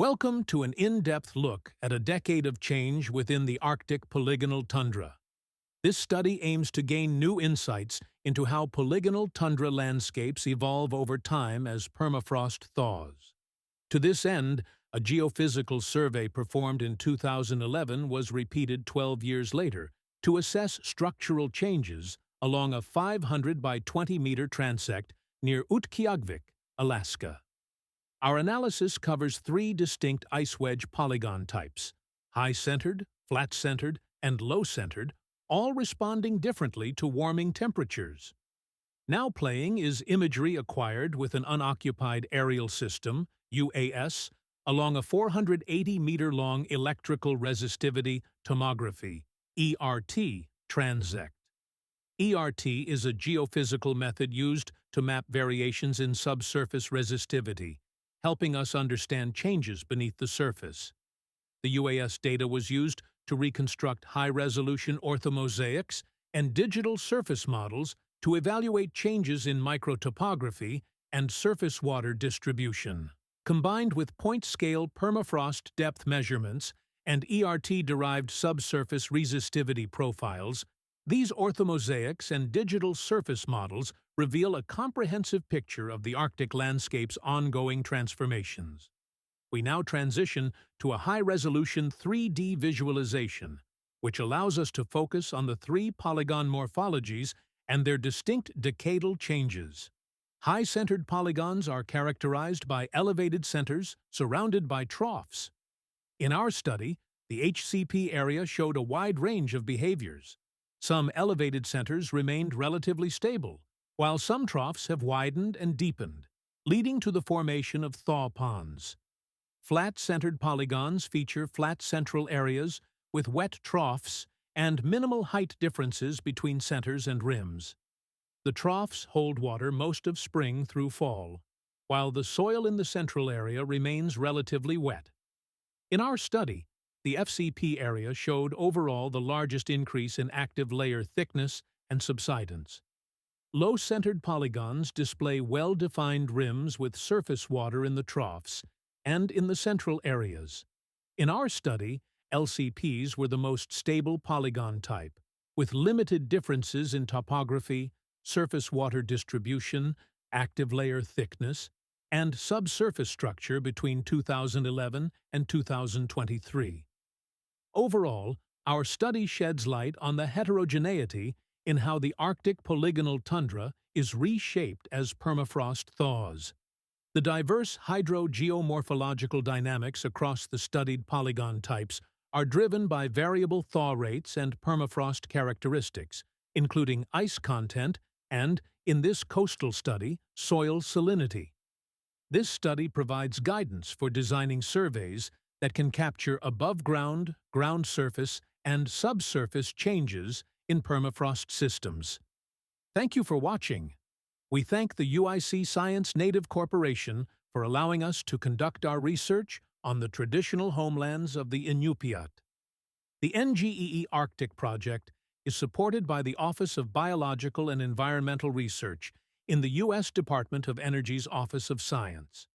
Welcome to an in-depth look at a decade of change within the Arctic polygonal tundra. This study aims to gain new insights into how polygonal tundra landscapes evolve over time as permafrost thaws. To this end, a geophysical survey performed in 2011 was repeated 12 years later to assess structural changes along a 500 by 20-meter transect near Utqiagvik, Alaska. Our analysis covers three distinct ice wedge polygon types: high-centered, flat-centered, and low-centered, all responding differently to warming temperatures. Now playing is imagery acquired with an unoccupied aerial system, UAS, along a 480-meter-long electrical resistivity tomography, ERT, transect. ERT is a geophysical method used to map variations in subsurface resistivity, helping us understand changes beneath the surface. The UAS data was used to reconstruct high-resolution orthomosaics and digital surface models to evaluate changes in microtopography and surface water distribution. Combined with point-scale permafrost depth measurements and ERT-derived subsurface resistivity profiles, these orthomosaics and digital surface models reveal a comprehensive picture of the Arctic landscape's ongoing transformations. We now transition to a high-resolution 3D visualization, which allows us to focus on the three polygon morphologies and their distinct decadal changes. High-centered polygons are characterized by elevated centers surrounded by troughs. In our study, the HCP area showed a wide range of behaviors. Some elevated centers remained relatively stable, while some troughs have widened and deepened, leading to the formation of thaw ponds. Flat-centered polygons feature flat central areas with wet troughs and minimal height differences between centers and rims. The troughs hold water most of spring through fall, while the soil in the central area remains relatively wet. In our study, the FCP area showed overall the largest increase in active layer thickness and subsidence. Low-centered polygons display well-defined rims with surface water in the troughs and in the central areas. In our study, LCPs were the most stable polygon type, with limited differences in topography, surface water distribution, active layer thickness, and subsurface structure between 2011 and 2023. Overall, our study sheds light on the heterogeneity in how the Arctic polygonal tundra is reshaped as permafrost thaws. The diverse hydrogeomorphological dynamics across the studied polygon types are driven by variable thaw rates and permafrost characteristics, including ice content and, in this coastal study, soil salinity. This study provides guidance for designing surveys that can capture above-ground, ground surface, and subsurface changes in permafrost systems. Thank you for watching. We thank the UIC Science Native Corporation for allowing us to conduct our research on the traditional homelands of the Inupiat. The NGEE Arctic Project is supported by the Office of Biological and Environmental Research in the U.S. Department of Energy's Office of Science.